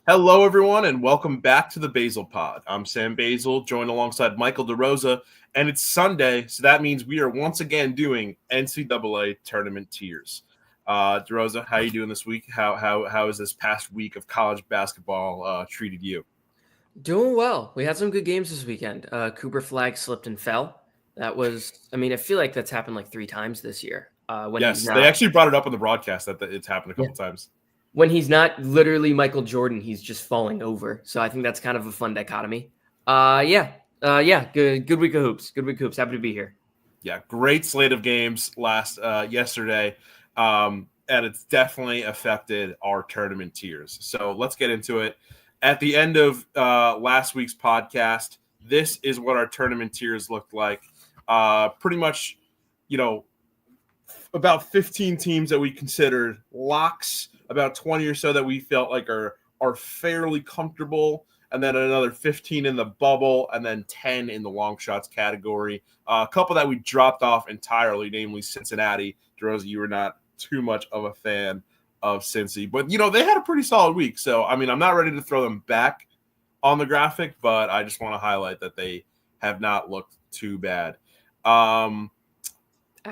Hello, everyone, and welcome back to the Basel Pod. I'm Sam Basel, joined alongside Michael DeRosa, and it's Sunday, so that means we are once again doing NCAA Tournament Tiers. DeRosa, how are you doing this week? How has this past week of college basketball treated you? Doing well. We had some good games this weekend. Cooper Flag slipped and fell. I feel like that's happened like 3 times this year. When he's Yes, they not, actually brought it up on the broadcast that it's happened a yeah, couple times. when he's not literally Michael Jordan, he's just falling over. So I think that's kind of a fun dichotomy. Good week of hoops. Good week of hoops. Happy to be here. Yeah, great slate of games yesterday, and it's definitely affected our tournament tiers. So let's get into it. At the end of last week's podcast, this is what our tournament tiers looked like. Pretty much, about 15 teams that we considered locks, about 20 or so that we felt like are fairly comfortable, and then another 15 in the bubble, and then 10 in the long shots category. A couple that we dropped off entirely, namely Cincinnati. DeRosa, you were not too much of a fan of Cincy, but they had a pretty solid week. So I mean, I'm not ready to throw them back on the graphic, but I just want to highlight that they have not looked too bad.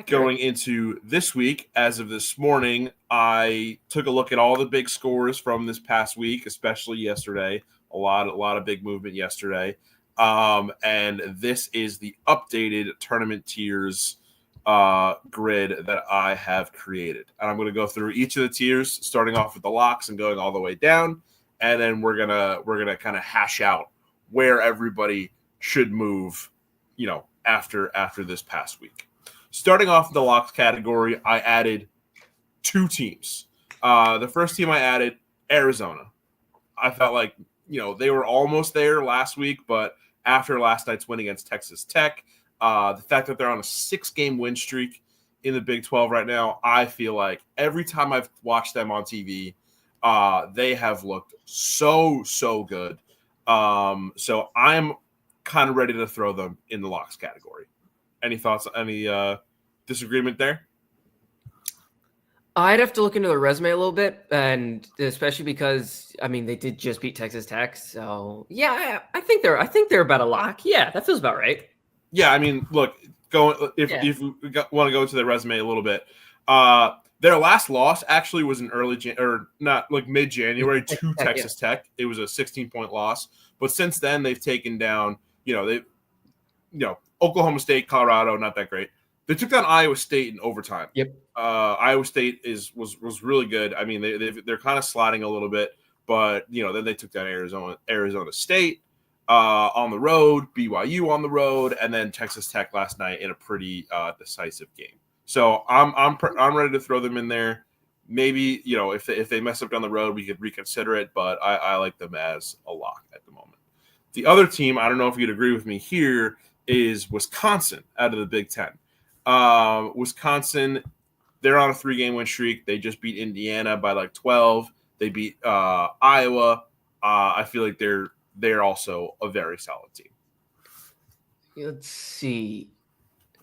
Going into this week, as of this morning, I took a look at all the big scores from this past week, especially yesterday. A lot of big movement yesterday. And this is the updated tournament tiers grid that I have created. And I'm going to go through each of the tiers, starting off with the locks and going all the way down. And then we're gonna kind of hash out where everybody should move, after this past week. Starting off the locks category, I added 2 teams. The first team I added, Arizona. I felt like, they were almost there last week, but after last night's win against Texas Tech, the fact that they're on a 6-game win streak in the Big 12 right now, I feel like every time I've watched them on TV, they have looked so good. So I'm kind of ready to throw them in the locks category. Any thoughts? Any disagreement there? I'd have to look into the resume a little bit, and especially because they did just beat Texas Tech. So yeah, I think they're about a lock. Yeah, that feels about right. Yeah, I mean, look, if you want to go into the resume a little bit, their last loss actually was in mid-January to Texas Tech. It was a 16-point loss, but since then they've taken down, Oklahoma State, Colorado, not that great. They took down Iowa State in overtime. Yep. Iowa State was really good. I mean, they're kind of sliding a little bit, but then they took down Arizona State on the road, BYU on the road, and then Texas Tech last night in a pretty decisive game. So I'm ready to throw them in there. Maybe if they mess up down the road, we could reconsider it, but I like them as a lock at the moment. The other team, I don't know if you'd agree with me here, is Wisconsin out of the Big Ten. Wisconsin, they're on a 3-game win streak. They just beat Indiana by like 12. They beat Iowa. I feel like they're also a very solid team. Let's see.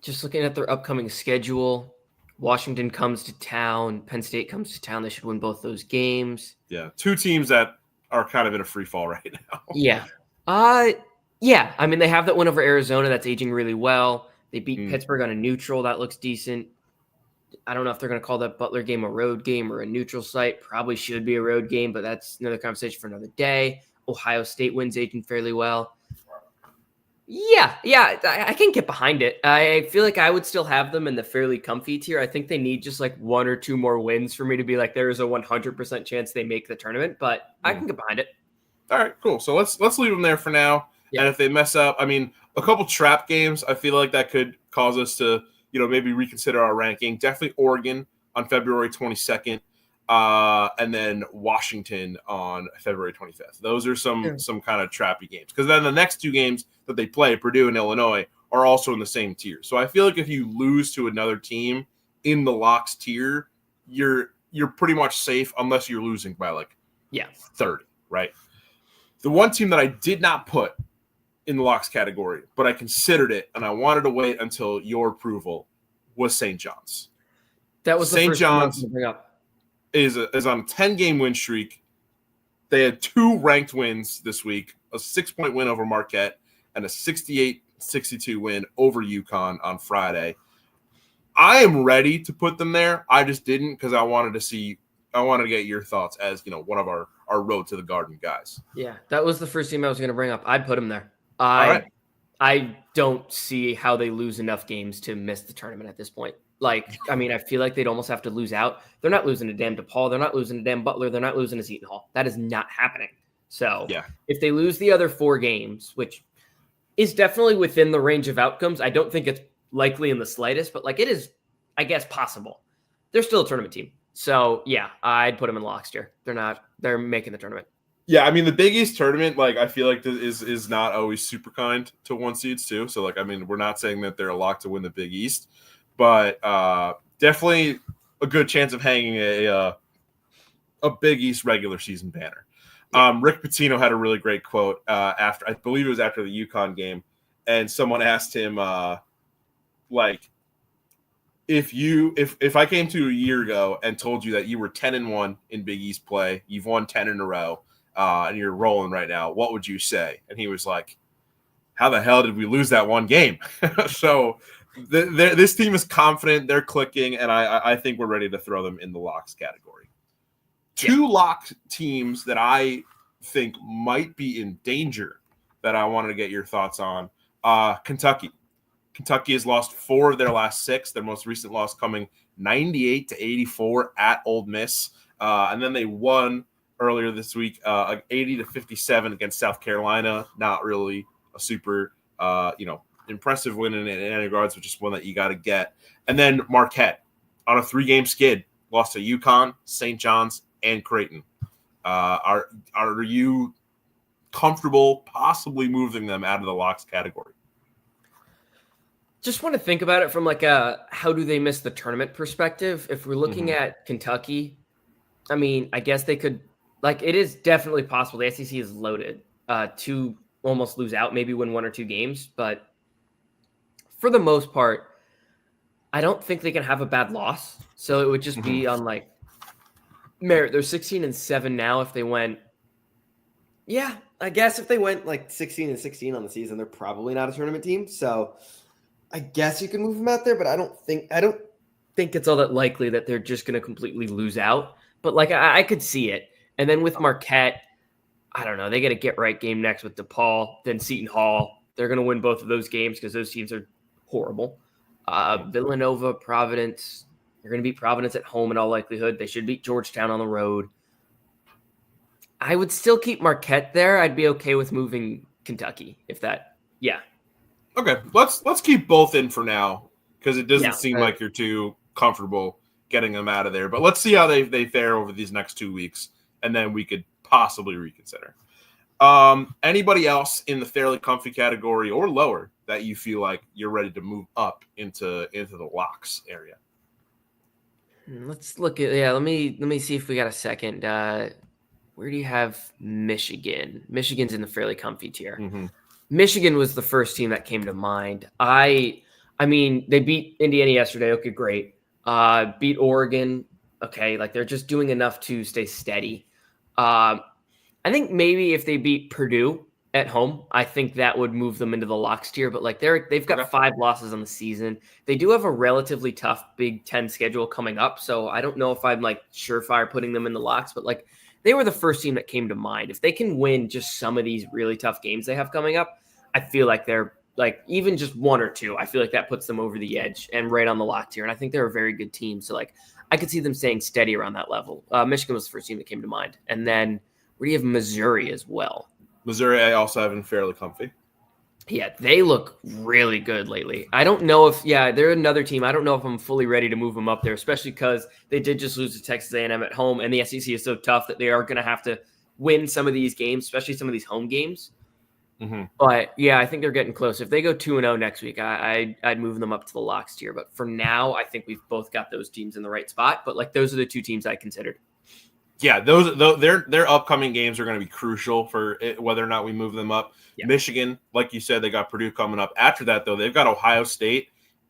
Just looking at their upcoming schedule, Washington comes to town. Penn State comes to town. They should win both those games. Yeah, 2 teams that are kind of in a free fall right now. Yeah. Yeah. I mean, they have that win over Arizona. That's aging really well. They beat Pittsburgh on a neutral. That looks decent. I don't know if they're going to call that Butler game a road game or a neutral site. Probably should be a road game, but that's another conversation for another day. Ohio State wins aging fairly well. Yeah, I can get behind it. I feel like I would still have them in the fairly comfy tier. I think they need just like 1 or 2 more wins for me to be like, there is a 100% chance they make the tournament, but I can get behind it. All right, cool. So let's leave them there for now. Yeah. And if they mess up, I mean, a couple trap games, I feel like that could cause us to, maybe reconsider our ranking. Definitely Oregon on February 22nd, and then Washington on February 25th. Those are some kind of trappy games. Because then the next 2 games that they play, Purdue and Illinois, are also in the same tier. So I feel like if you lose to another team in the locks tier, you're pretty much safe unless you're losing by 30, right? The one team that I did not put in the locks category, but I considered it, and I wanted to wait until your approval, was St. John's. That was St. John's to bring up. Is on a 10-game win streak. they had 2 ranked wins this week, a 6-point win over Marquette and a 68-62 win over UConn on Friday. I am ready to put them there. I just didn't because I wanted to get your thoughts as, one of our Road to the Garden guys. Yeah, that was the first team I was going to bring up. I'd put them there. All right. I don't see how they lose enough games to miss the tournament at this point. I feel like they'd almost have to lose out. They're not losing to Dan DePaul. They're not losing to Dan Butler. They're not losing to Seton Hall. That is not happening. So if they lose the other 4 games, which is definitely within the range of outcomes, I don't think it's likely in the slightest, but it is, I guess, possible. They're still a tournament team. So yeah, I'd put them in locks here. They're making the tournament. Yeah, the Big East tournament, I feel like this is not always super kind to 1 seeds too. So we're not saying that they're a lock to win the Big East, but definitely a good chance of hanging a Big East regular season banner. Rick Pitino had a really great quote after, I believe it was after the UConn game, and someone asked him if I came to you a year ago and told you that you were 10-1 in Big East play, you've won 10 in a row, and you're rolling right now, what would you say? And he was like, how the hell did we lose that one game? So this team is confident, they're clicking, and I think we're ready to throw them in the locks category. 2 lock teams that I think might be in danger that I wanted to get your thoughts on. Kentucky. Kentucky has lost 4 of their last 6. Their most recent loss coming 98-84 at Ole Miss. And then they won earlier this week, 80-57 against South Carolina. Not really a super, impressive win in any regards, but just one that you got to get. And then Marquette on a 3-game skid, lost to UConn, St. John's, and Creighton. Are you comfortable possibly moving them out of the locks category? Just want to think about it from a how do they miss the tournament perspective. If we're looking at Kentucky, I guess they could, it is definitely possible. The SEC is loaded to almost lose out, maybe win 1 or 2 games. But for the most part, I don't think they can have a bad loss. So it would just be on merit. They're 16-7 now. If they went, I guess if they went 16-16 on the season, they're probably not a tournament team. So I guess you can move them out there, but I don't think it's all that likely that they're just going to completely lose out. But I could see it. And then with Marquette, I don't know. They get a get-right game next with DePaul, then Seton Hall. They're going to win both of those games because those teams are horrible. Villanova, Providence. They're going to beat Providence at home in all likelihood. They should beat Georgetown on the road. I would still keep Marquette there. I'd be okay with moving Kentucky if that, Okay, let's keep both in for now because it doesn't seem like you're too comfortable getting them out of there. But let's see how they fare over these next 2 weeks, and then we could possibly reconsider. Anybody else in the fairly comfy category or lower that you feel like you're ready to move up into the locks area? Let's look at let me see if we got a second. Where do you have Michigan? Michigan's in the fairly comfy tier. Michigan was the first team that came to mind. They beat Indiana yesterday. Okay, great. Beat Oregon. Okay, they're just doing enough to stay steady. I think maybe if they beat Purdue at home, I think that would move them into the locks tier. But they've got 5 losses on the season. They do have a relatively tough Big Ten schedule coming up, so I don't know if I'm surefire putting them in the locks. But they were the first team that came to mind. If they can win just some of these really tough games they have coming up, I feel like they're even just 1 or 2. I feel like that puts them over the edge and right on the lock tier. And I think they're a very good team. So I could see them staying steady around that level. Michigan was the first team that came to mind. And then where do you have Missouri as well? Missouri, I also have in fairly comfy. Yeah, they look really good lately. I don't know if, they're another team. I don't know if I'm fully ready to move them up there, especially because they did just lose to Texas A&M at home, and the SEC is so tough that they are going to have to win some of these games, especially some of these home games. But I think they're getting close. If they go 2-0 next week, I'd move them up to the locks tier. But for now, I think we've both got those teams in the right spot. But those are the 2 teams I considered. Yeah, their upcoming games are going to be crucial for whether or not we move them up. Yeah. Michigan, like you said, they got Purdue coming up. After that, though, they've got Ohio State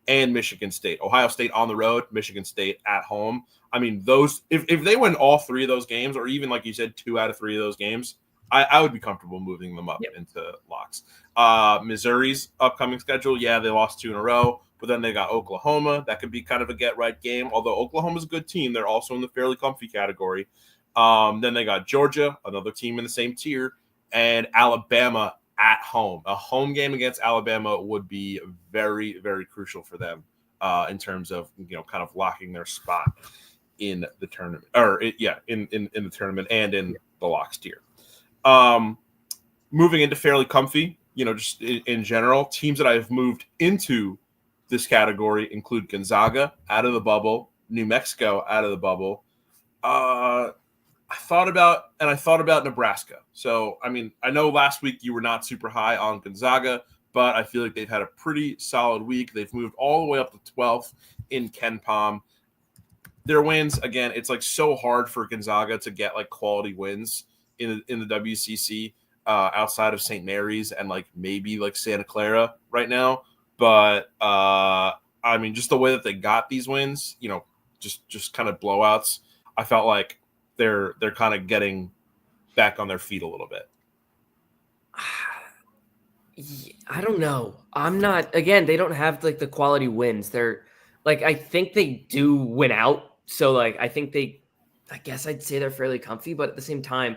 and Michigan State. Ohio State on the road, Michigan State at home. I mean, those if they win all three of those games, or even like you said, 2 out of 3 of those games, I would be comfortable moving them up into locks. Missouri's upcoming schedule, yeah, they lost 2 in a row, but then they got Oklahoma. That could be kind of a get-right game, although Oklahoma's a good team. They're also in the fairly comfy category. Then they got Georgia, another team in the same tier, and Alabama at home. A home game against Alabama would be very, very crucial for them in terms of, kind of locking their spot in the tournament, in the tournament and in the locks tier. Moving into fairly comfy, just in general, teams that I've moved into this category include Gonzaga out of the bubble, New Mexico out of the bubble. I thought about Nebraska. So, I mean, I know last week you were not super high on Gonzaga, but I feel like they've had a pretty solid week. They've moved all the way up to 12th in KenPom. Their wins, again, it's like so hard for Gonzaga to get like quality wins in the WCC outside of St. Mary's and like maybe like Santa Clara right now. But I mean, just the way that they got these wins, just kind of blowouts. I felt like they're kind of getting back on their feet a little bit. I don't know. I'm not. Again, they don't have like the quality wins. They're like, I think they do win out. So like, I guess I'd say they're fairly comfy, but at the same time,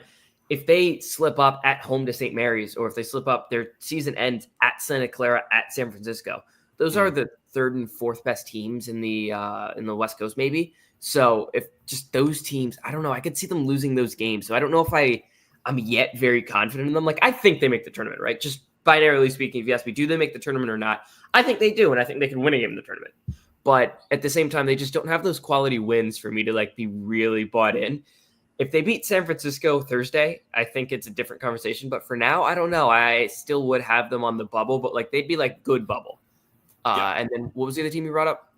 if they slip up at home to St. Mary's, or if they slip up, their season ends at Santa Clara, at San Francisco. Those are the 3rd and 4th best teams in the West Coast, maybe. So if just those teams, I don't know, I could see them losing those games. So I don't know if I'm yet very confident in them. Like, I think they make the tournament, right? Just binarily speaking, if you ask me, do they make the tournament or not? I think they do, and I think they can win a game in the tournament. But at the same time, they just don't have those quality wins for me to like be really bought in. If they beat San Francisco Thursday, I think it's a different conversation. But for now, I don't know. I still would have them on the bubble, but like they'd be like good bubble. And then what was the other team you brought up?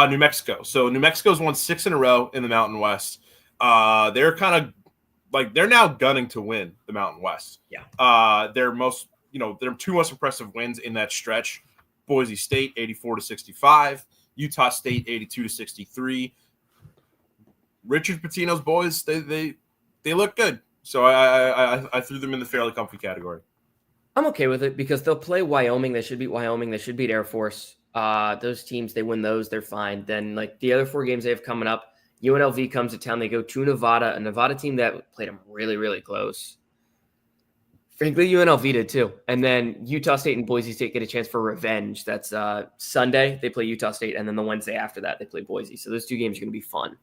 New Mexico. So New Mexico's won 6 in a row in the Mountain West. They're kind of like they're now gunning to win the Mountain West. Yeah. Their 2 most impressive wins in that stretch: Boise State 84-65, Utah State 82-63. Richard Pitino's boys, they look good. So I threw them in the fairly comfy category. I'm okay with it because they'll play Wyoming. They should beat Wyoming. They should beat Air Force. Those teams, they win those, they're fine. Then like the other 4 games they have coming up, UNLV comes to town. They go to Nevada, a Nevada team that played them really, really close. Frankly, UNLV did too. And then Utah State and Boise State get a chance for revenge. That's Sunday. They play Utah State. And then the Wednesday after that, they play Boise. So those 2 games are going to be fun.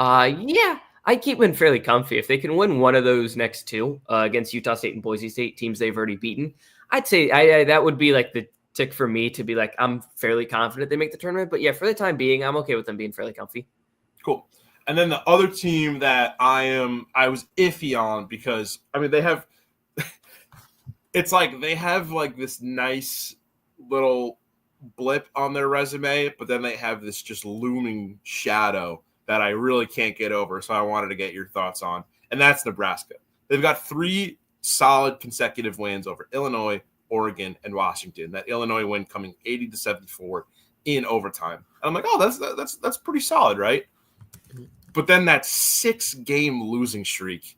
I keep them fairly comfy. If they can win one of those next 2 against Utah State and Boise State, teams they've already beaten, I'd say that would be like the tick for me to be like, I'm fairly confident they make the tournament. But yeah, for the time being, I'm okay with them being fairly comfy. Cool. And then the other team that I was iffy on because, I mean, they have – it's like they have like this nice little blip on their resume, but then they have this just looming shadow that I really can't get over. So I wanted to get your thoughts on, and that's Nebraska. They've got 3 solid consecutive wins over Illinois, Oregon, and Washington. That Illinois win coming 80-74 in overtime. And I'm like, oh, that's pretty solid, right? But then that 6-game losing streak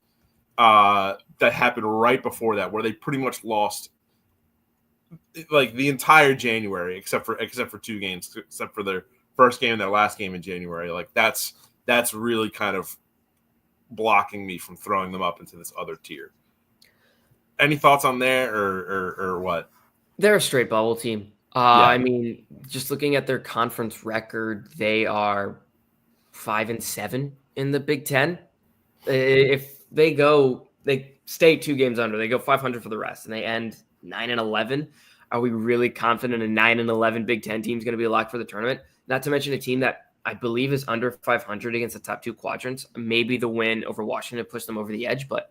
that happened right before that, where they pretty much lost like the entire January, except for 2 games, except for their first game and their last game in January. Like that's really kind of blocking me from throwing them up into this other tier. Any thoughts on there or what? They're a straight bubble team. I mean, just looking at their conference record, they are 5-7 in the Big Ten. If they stay 2 games under, they go 500 for the rest, and they end 9-11. Are we really confident a 9-11 Big Ten team is going to be locked for the tournament? Not to mention a team that I believe is under 500 against the top 2 quadrants. Maybe the win over Washington pushed them over the edge, but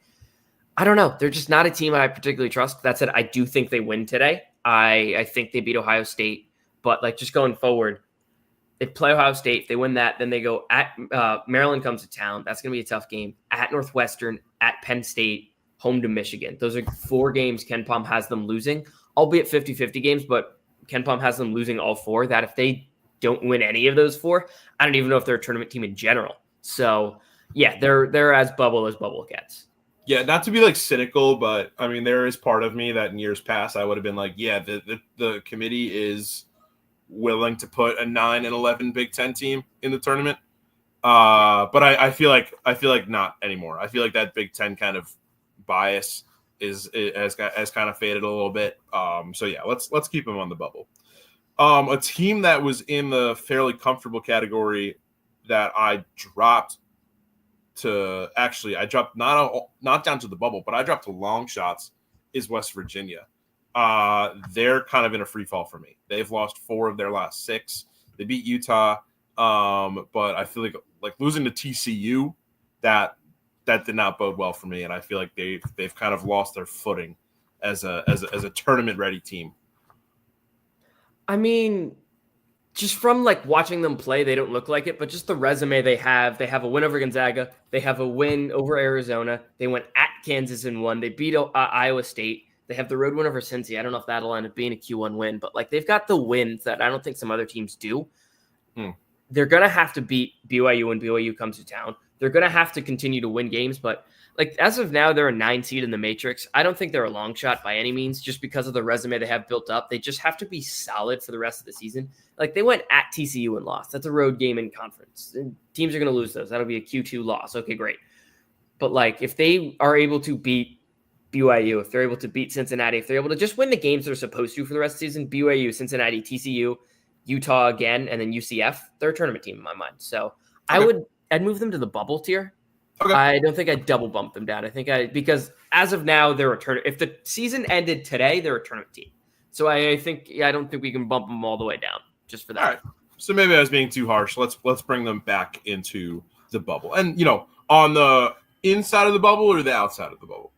I don't know. They're just not a team I particularly trust. That said, I do think they win today. I think they beat Ohio State, but like just going forward, they play Ohio State. If they win that, then they go at Maryland comes to town. That's going to be a tough game. At Northwestern, at Penn State, home to Michigan. Those are 4 games KenPom has them losing, albeit 50-50 games, but KenPom has them losing all 4. That if they don't win any of those 4, I don't even know if they're a tournament team in general. So yeah, they're as bubble gets. Yeah, not to be like cynical, but I mean, there is part of me that in years past I would have been like, yeah, the committee is willing to put a 9 and 11 Big Ten team in the tournament. But I feel like not anymore. I feel like that Big Ten kind of bias has kind of faded a little bit. So yeah, let's keep them on the bubble. A team that was in the fairly comfortable category that I dropped I dropped not down to the bubble, but I dropped to long shots is West Virginia. They're kind of in a free fall for me. They've lost 4 of their last 6. They beat Utah, but I feel like losing to TCU that did not bode well for me, and I feel like they've kind of lost their footing as a tournament ready team. I mean, just from like watching them play, they don't look like it, but just the resume they have a win over Gonzaga. They have a win over Arizona. They went at Kansas and won. They beat Iowa State. They have the road win over Cincy. I don't know if that'll end up being a Q1 win, but like they've got the wins that I don't think some other teams do. They're going to have to beat BYU when BYU comes to town. They're going to have to continue to win games, but like as of now, they're a 9 seed in the Matrix. I don't think they're a long shot by any means, just because of the resume they have built up. They just have to be solid for the rest of the season. Like they went at TCU and lost. That's a road game in conference. And teams are going to lose those. That'll be a Q2 loss. Okay, great. But like if they are able to beat BYU, if they're able to beat Cincinnati, if they're able to just win the games they're supposed to for the rest of the season, BYU, Cincinnati, TCU, Utah again, and then UCF, they're a tournament team in my mind. So okay. I'd move them to the bubble tier. Okay. I don't think I'd double bump them down. Because as of now, they're a tournament. If the season ended today, they're a tournament team. So I don't think we can bump them all the way down just for that. All right. So maybe I was being too harsh. Let's bring them back into the bubble. And on the inside of the bubble or the outside of the bubble?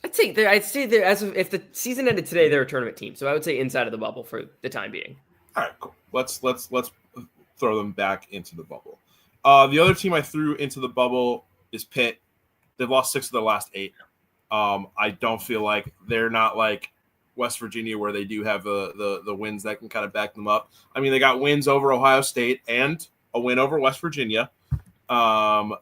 I'd say they're if the season ended today, they're a tournament team. So I would say inside of the bubble for the time being. All right, cool. Let's throw them back into the bubble. The other team I threw into the bubble is Pitt. They've lost 6 of their last 8. I don't feel like they're not like West Virginia where they do have the wins that can kind of back them up. I mean, they got wins over Ohio State and a win over West Virginia. But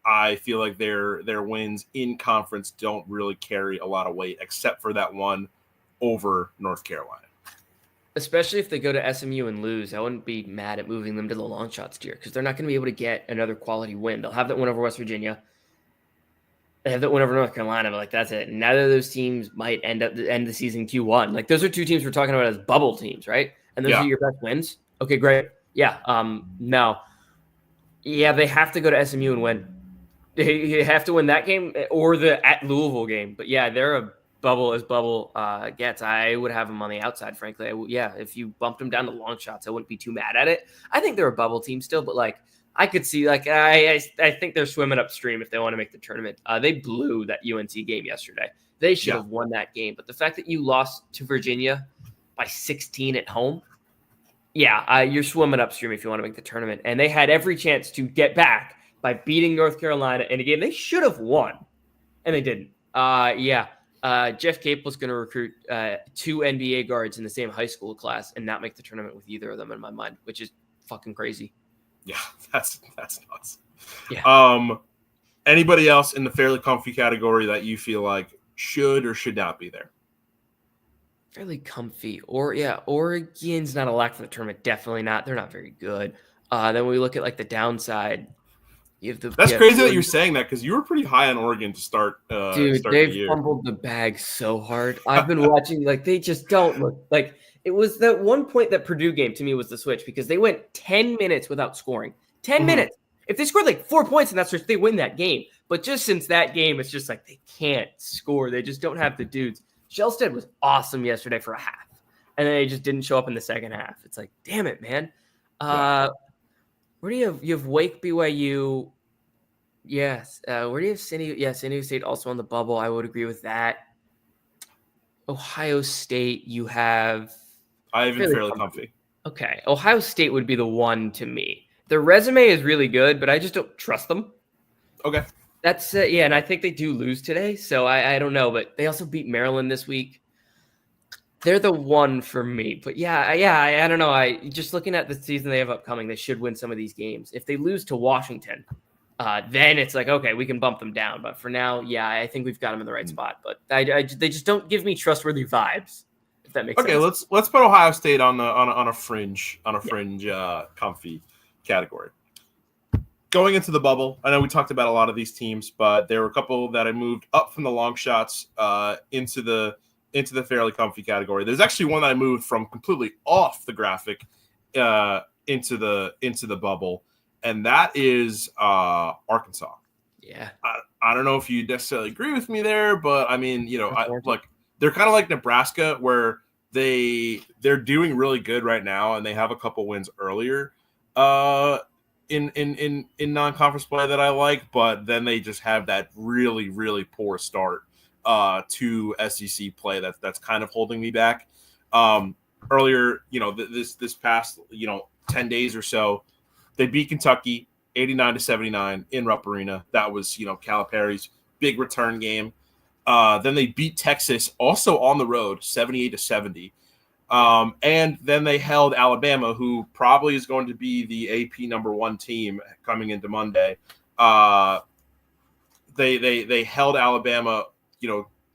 I feel like their wins in conference don't really carry a lot of weight, except for that one over North Carolina. Especially if they go to SMU and lose, I wouldn't be mad at moving them to the long shots tier because they're not going to be able to get another quality win. They'll have that win over West Virginia. They have that win over North Carolina, but like that's it. Neither of those teams might end the season Q1. Like those are 2 teams we're talking about as bubble teams, right? And those are your best wins. Okay, great. Yeah. No. Yeah, they have to go to SMU and win. They have to win that game or the at Louisville game. But yeah, they're a bubble as bubble gets. I would have them on the outside, frankly. If you bumped them down to long shots, I wouldn't be too mad at it. I think they're a bubble team still, but like I could see like I think they're swimming upstream if they want to make the tournament. They blew that UNC game yesterday. They should have won that game. But the fact that you lost to Virginia by 16 at home, you're swimming upstream if you want to make the tournament. And they had every chance to get back by beating North Carolina in a game they should have won, and they didn't. Jeff Capel's going to recruit 2 NBA guards in the same high school class and not make the tournament with either of them in my mind, which is fucking crazy. Yeah, that's nuts. Yeah. Anybody else in the fairly comfy category that you feel like should or should not be there? Fairly comfy. Oregon's not a lock for the tournament. Definitely not. They're not very good. Then when we look at like the downside, that's crazy that you're saying that because you were pretty high on Oregon to start. Dude, they've fumbled the bag so hard. I've been watching, like, they just don't look like it was that one point that Purdue game to me was the switch because they went 10 minutes without scoring. 10 minutes. If they scored like 4 points in that switch, they win that game. But just since that game, it's just like they can't score. They just don't have the dudes. Shellstead was awesome yesterday for a half, and then they just didn't show up in the second half. It's like, damn it, man. Where do you have Wake, BYU? Yes. Where do you have San Diego State also on the bubble? I would agree with that. Ohio State, you have. I have fairly comfy. Okay. Ohio State would be the one to me. Their resume is really good, but I just don't trust them. Okay. That's and I think they do lose today, so I don't know, but they also beat Maryland this week. They're the one for me. But I don't know. I just looking at the season they have upcoming, they should win some of these games. If they lose to Washington, then it's like, okay, we can bump them down. But for now, yeah, I think we've got them in the right spot. But they just don't give me trustworthy vibes. If that makes sense. Okay, let's put Ohio State on a fringe comfy category. Going into the bubble, I know we talked about a lot of these teams, but there were a couple that I moved up from the long shots into the fairly comfy category. There's actually one that I moved from completely off the graphic into the bubble, and that is Arkansas. Yeah, I don't know if you necessarily agree with me there, but I mean, look, they're kind of like Nebraska, where they're doing really good right now, and they have a couple wins earlier in non-conference play that I like, but then they just have that really, really poor start to SEC play that's kind of holding me back. Earlier, this past 10 days or so, they beat Kentucky 89-79 in Rupp Arena. That was Calipari's big return game. Then they beat Texas also on the road 78-70. And then they held Alabama, who probably is going to be the AP #1 team coming into Monday. They held Alabama,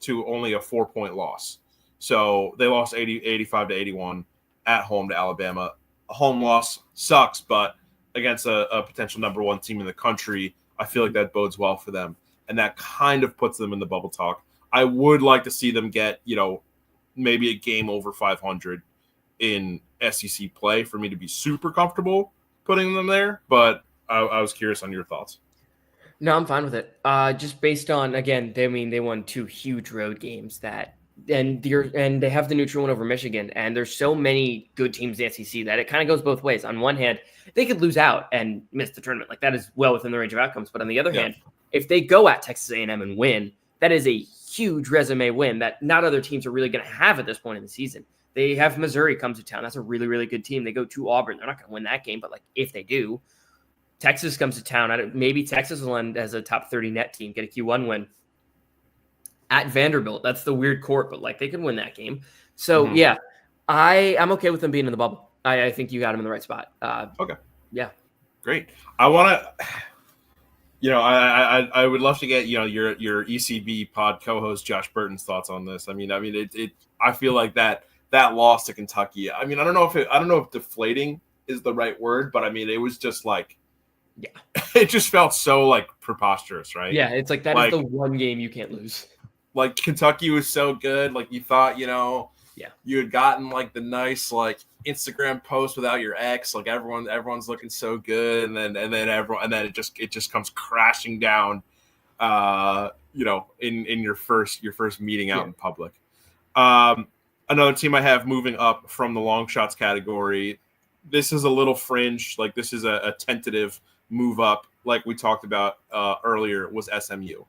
to only a 4-point loss. So they lost 85-81 at home to Alabama. A home loss sucks, but against a potential #1 team in the country, I feel like that bodes well for them. And that kind of puts them in the bubble talk. I would like to see them get, maybe a game over 500 in SEC play for me to be super comfortable putting them there. But I was curious on your thoughts. No, I'm fine with it. Just based on, again, they won 2 huge road games and they have the neutral one over Michigan, and there's so many good teams in the SEC that it kind of goes both ways. On one hand, they could lose out and miss the tournament, like that is well within the range of outcomes. But on the other hand, if they go at Texas A&M and win, that is a huge resume win that not other teams are really going to have at this point in the season. They have Missouri comes to town. That's a really, really good team. They go to Auburn. They're not going to win that game, but like if they do, Texas comes to town. Maybe Texas will end as a top 30 net team, get a Q1 win at Vanderbilt. That's the weird court, but like they could win that game. So yeah, I'm okay with them being in the bubble. I think you got them in the right spot. Okay. Yeah. Great. I want to, I would love to get, your ECB pod co-host Josh Burton's thoughts on this. I mean, I feel like that loss to Kentucky. I mean, I don't know if deflating is the right word, but I mean, it was just like, it just felt so like preposterous, right? Yeah, it's like that is the one game you can't lose. Like Kentucky was so good, like you thought, you had gotten like the nice like Instagram post without your ex, like everyone's looking so good, and then it just comes crashing down, in your first meeting out in public. Another team I have moving up from the long shots category. This is a little fringe, like this is a tentative move up, like we talked about earlier, was SMU.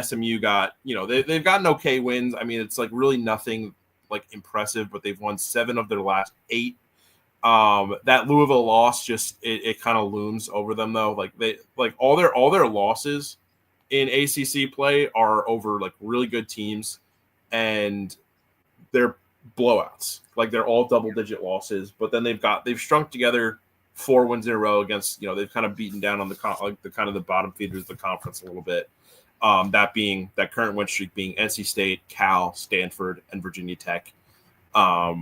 SMU got, they've gotten okay wins. I mean, it's like really nothing like impressive, but they've won 7 of their last 8. That Louisville loss just it kind of looms over them though. Like they all their losses in ACC play are over like really good teams, and they're blowouts. Like they're all double-digit losses, but then they've strung together 4 wins in a row against, they've kind of beaten down on the kind of the bottom feeders of the conference a little bit. That current win streak being NC State, Cal, Stanford, and Virginia Tech. Are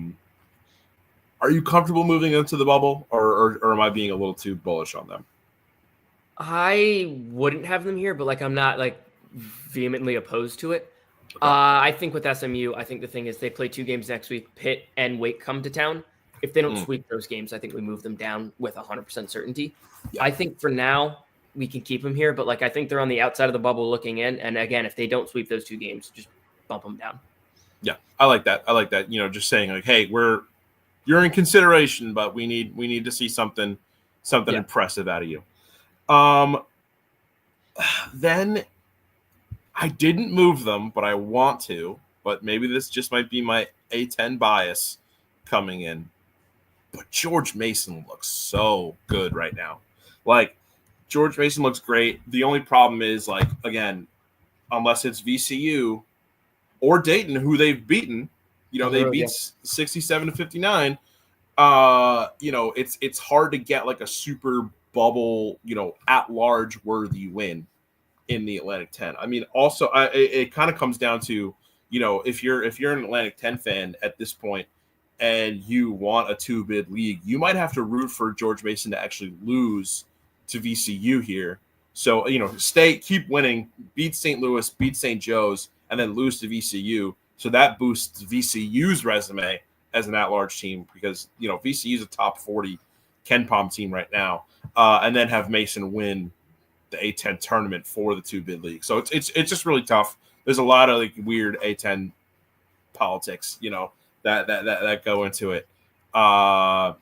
you comfortable moving into the bubble, or am I being a little too bullish on them? I wouldn't have them here, but like I'm not like vehemently opposed to it. Okay. I think with SMU, I think the thing is they play 2 games next week. Pitt and Wake come to town. If they don't sweep those games, I think we move them down with 100% certainty. Yeah. I think for now we can keep them here, but like I think they're on the outside of the bubble looking in. And again, if they don't sweep those 2 games, just bump them down. Yeah, I like that. Just saying like, hey, you're in consideration, but we need to see something impressive out of you. Then I didn't move them, but I want to. But maybe this just might be my A10 bias coming in. But George Mason looks so good right now. Like, George Mason looks great. The only problem is, like, again, unless it's VCU or Dayton, who they've beaten, On the They road, beat yeah. 67-59. It's hard to get like a super bubble, at large worthy win in the Atlantic 10. I mean, also, it kind of comes down to, if you're an Atlantic 10 fan at this point and you want a two-bid league, you might have to root for George Mason to actually lose to VCU here. So, keep winning, beat St. Louis, beat St. Joe's, and then lose to VCU. So that boosts VCU's resume as an at-large team because, VCU is a top 40 Ken Pom team right now, and then have Mason win the A10 tournament for the two-bid league. So it's just really tough. There's a lot of like weird A10 politics, that go into it. But I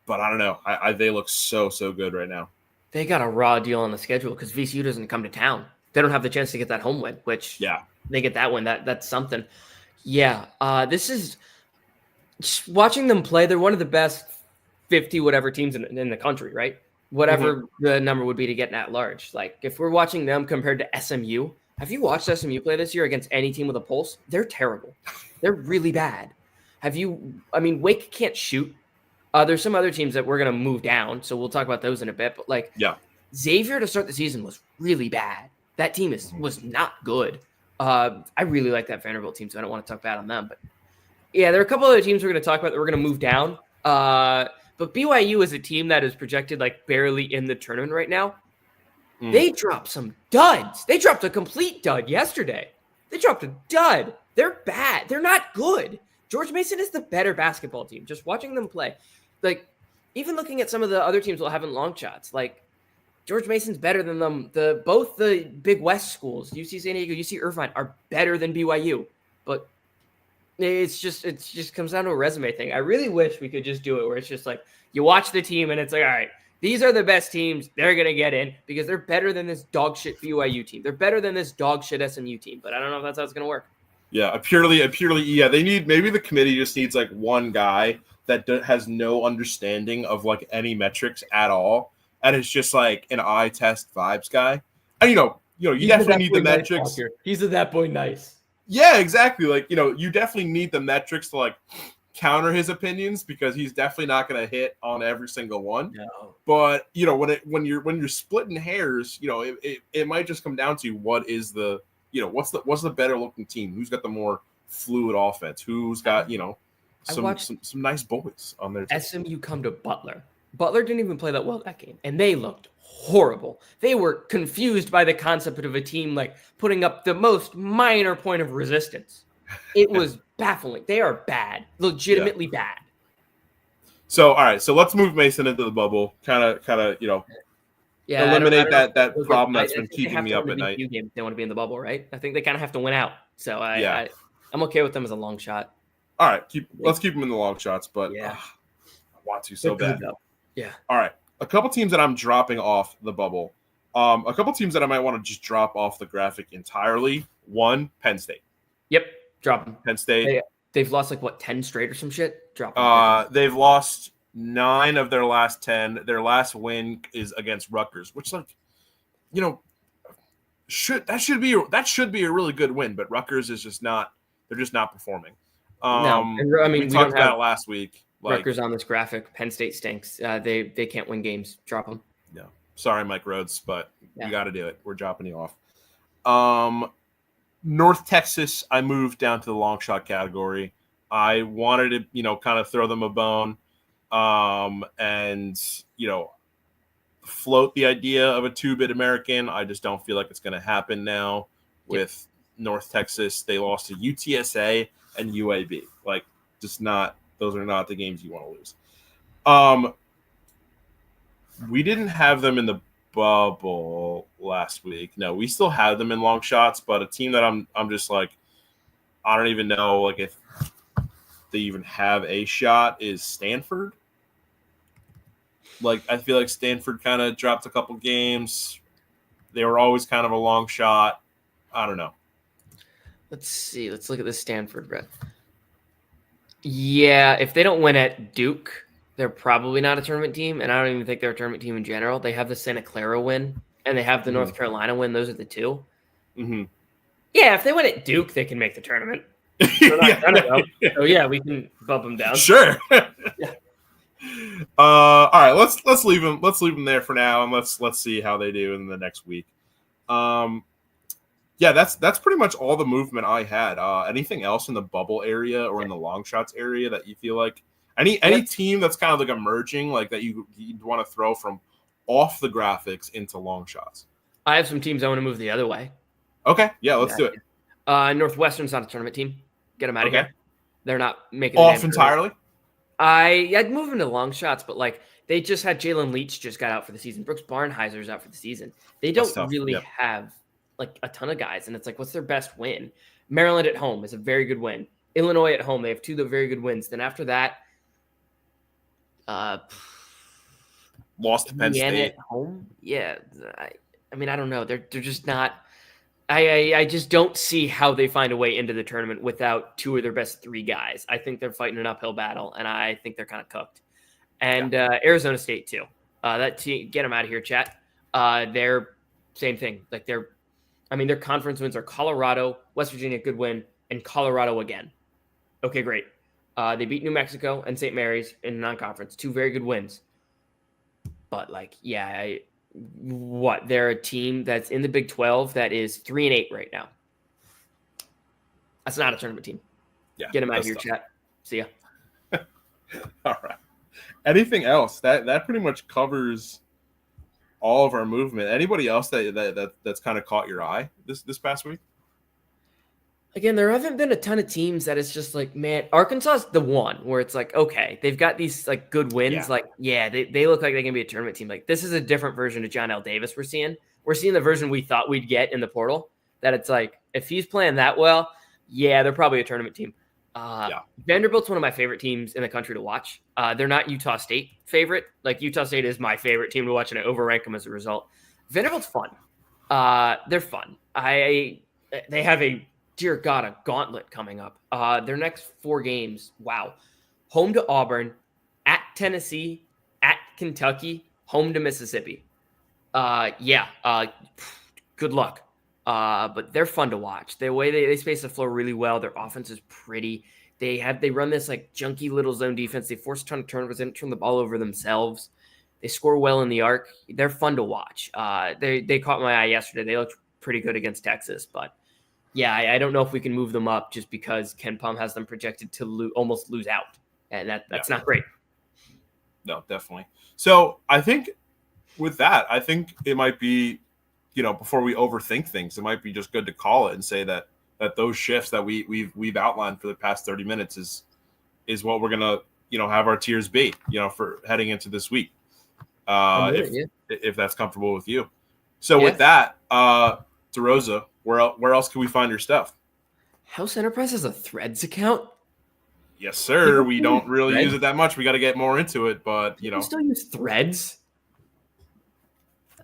don't know. They look so good right now. They got a raw deal on the schedule because VCU doesn't come to town. They don't have the chance to get that home win, which they get that win. That's something. Yeah. This is just watching them play. They're one of the best 50 whatever teams in the country, right? Whatever the number would be to get at large. Like if we're watching them compared to SMU, have you watched SMU play this year against any team with a pulse? They're terrible. They're really bad. Wake can't shoot. There's some other teams that we're going to move down, so we'll talk about those in a bit. But Xavier to start the season was really bad. That team was not good. I really like that Vanderbilt team, so I don't want to talk bad on them. But yeah, there are a couple other teams we're going to talk about that we're going to move down. But BYU is a team that is projected like barely in the tournament right now. They dropped some duds. They dropped a complete dud yesterday. They dropped a dud. They're bad. They're not good. George Mason is the better basketball team. Just watching them play. Like, even looking at some of the other teams we'll have in long shots, like George Mason's better than them. Both the Big West schools, UC San Diego, UC Irvine, are better than BYU. But it just comes down to a resume thing. I really wish we could just do it where it's just like you watch the team and it's like, all right, these are the best teams. They're going to get in because they're better than this dog shit BYU team. They're better than this dog shit SMU team. But I don't know if that's how it's going to work. Yeah, they need, maybe the committee just needs like one guy that has no understanding of like any metrics at all. And it's just like an eye test vibes guy. And you definitely need the metrics. Nice. He's a that boy nice. Yeah, exactly. Like, you definitely need the metrics to like counter his opinions because he's definitely not going to hit on every single one. No. But when you're splitting hairs, it might just come down to what is the what's the better looking team? Who's got the more fluid offense? Who's got some nice boys on their team? SMU come to Butler. Butler didn't even play that well that game, and they looked horrible. They were confused by the concept of a team like putting up the most minor point of resistance. It was baffling. They are bad, legitimately bad. So, all right. So let's move Mason into the bubble. Kind of, eliminate that problem that's been keeping me up at night. They want to be in the bubble, right? I think they kind of have to win out. So I'm okay with them as a long shot. All right. Let's keep them in the long shots, but I want to so bad. Yeah. All right. A couple teams that I'm dropping off the bubble. A couple teams that I might want to just drop off the graphic entirely. One, Penn State. Yep. Drop them. Penn State. They've lost 10 straight or some shit? Drop them. They've lost 9 of their last 10. Their last win is against Rutgers, which should be a really good win, but Rutgers is just not. They're just not performing. We talked about it last week. Rutgers on this graphic. Penn State stinks. They can't win games. Drop them. No, sorry, Mike Rhodes, but you got to do it. We're dropping you off. North Texas, I moved down to the long shot category. I wanted to, kind of throw them a bone, and float the idea of a 2-bid American. I just don't feel like it's going to happen now with North Texas. They lost to UTSA and UAB. Like, just not. Those are not the games you want to lose. We didn't have them in the bubble last week. No, we still had them in long shots, but a team that I'm just like, I don't even know like if they even have a shot is Stanford. Like, I feel like Stanford kind of dropped a couple games. They were always kind of a long shot. I don't know. Let's see. Let's look at the Stanford rep. Yeah, if they don't win at Duke, they're probably not a tournament team, and I don't even think they're a tournament team in general. They have the Santa Clara win, and they have the North Carolina win. Those are the two. Mm-hmm. Yeah, if they win at Duke, they can make the tournament. They're not gonna though. So yeah, we can bump them down. Sure. Yeah. All right, let's leave them. Let's leave them there for now, and let's see how they do in the next week. Yeah, that's pretty much all the movement I had. Anything else in the bubble area or in the long shots area that you feel like any team that's kind of like emerging, like that you'd want to throw from off the graphics into long shots? I have some teams I want to move the other way. Okay, yeah, let's do it. Northwestern's not a tournament team. Get them out of here. They're not making off entirely. I'd move them to long shots, but like they just had Jalen Leach just got out for the season. Brooks Barnheiser's out for the season. They don't really have like a ton of guys, and it's like, what's their best win? Maryland at home is a very good win. Illinois at home, they have 2 very good wins. Then after that, lost to Penn State at home. Yeah, I mean, I don't know. They're just not. I just don't see how they find a way into the tournament without 2 of their best 3 guys. I think they're fighting an uphill battle, and I think they're kind of cooked. And Arizona State too. That team, get them out of here, chat. They're same thing. Like their conference wins are Colorado, West Virginia, good win, and Colorado again. Okay, great. They beat New Mexico and St. Mary's in non-conference. 2 very good wins. But like, yeah, they're a team that's in the Big 12 that is 3-8 right now. That's not a tournament team. Yeah, get them out of here, chat. See ya. All right. Anything else? That pretty much covers all of our movement. Anybody else that's kind of caught your eye this past week? Again, there haven't been a ton of teams that it's just like, man, Arkansas's the one where it's like, okay, they've got these like good wins. Yeah. Like, yeah, they look like they can be a tournament team. Like, this is a different version of John L. Davis we're seeing. We're seeing the version we thought we'd get in the portal, that it's like, if he's playing that well, yeah, they're probably a tournament team. Vanderbilt's one of my favorite teams in the country to watch. They're not Utah State favorite. Like, Utah State is my favorite team to watch, and I overrank them as a result. Vanderbilt's fun. They're fun. They have dear God, a gauntlet coming up. Their next 4 games, wow. Home to Auburn, at Tennessee, at Kentucky, home to Mississippi. Good luck. But they're fun to watch. The way they space the floor really well. Their offense is pretty. They run this like junky little zone defense. They force a ton of turnovers. They don't turn the ball over themselves. They score well in the arc. They're fun to watch. They caught my eye yesterday. They looked pretty good against Texas, but yeah, I don't know if we can move them up just because Ken Pom has them projected to almost lose out, and that's not great. No, definitely. So I think with that, I think it might be, before we overthink things, it might be just good to call it and say that those shifts that we've outlined for the past 30 minutes is what we're gonna have our tiers be for heading into this week, if that's comfortable with you. So with that, DeRosa, where else can we find your stuff? House Enterprise has a Threads account? Yes, sir. We don't really use it that much. We got to get more into it, but you still use Threads?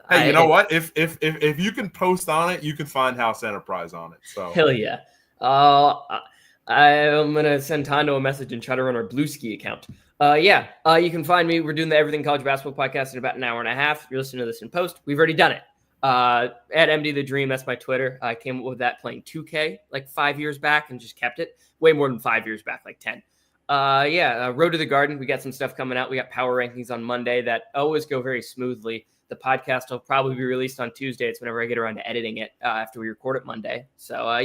Hey, you know what? If you can post on it, you can find House Enterprise on it. So hell yeah. I'm gonna send Tondo a message and try to run our Blue Ski account. You can find me. We're doing the Everything College Basketball podcast in about an hour and a half. If you're listening to this in post, we've already done it. At MD the Dream, that's my Twitter. I came up with that playing 2K like 5 years back and just kept it. Way more than 5 years back, like 10. Road to the Garden. We got some stuff coming out. We got power rankings on Monday that always go very smoothly. The podcast will probably be released on Tuesday. It's whenever I get around to editing it after we record it Monday. So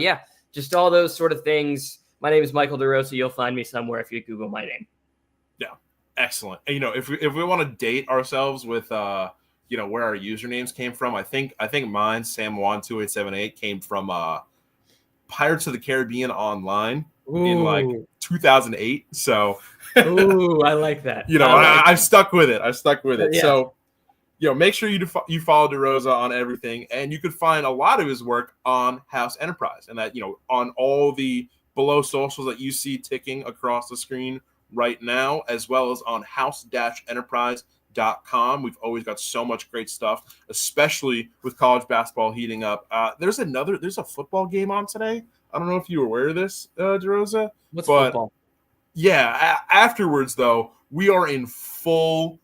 just all those sort of things. My name is Michael DeRosa. You'll find me somewhere if you Google my name. Yeah, excellent. And, if we want to date ourselves with where our usernames came from, I think mine, Sam12878, came from Pirates of the Caribbean Online in like 2008. So I like that. I've stuck with it. Yeah. So make sure you follow DeRosa on everything, and you could find a lot of his work on House Enterprise, and that on all the below socials that you see ticking across the screen right now, as well as on house-enterprise.com. We've always got so much great stuff, especially with college basketball heating up. There's a football game on today. I don't know if you were aware of this, DeRosa. What's football? Yeah, afterwards though, we are in full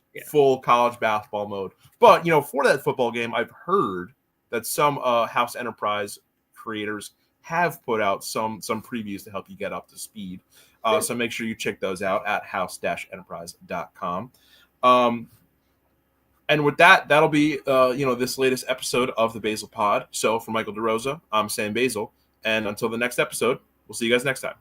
college basketball mode. But for that football game, I've heard that some House Enterprise creators have put out some previews to help you get up to speed. So make sure you check those out at house-enterprise.com. And with that, that'll be this latest episode of the Basel Pod. So for Michael DeRosa, I'm Sam Basel, and until the next episode, we'll see you guys next time.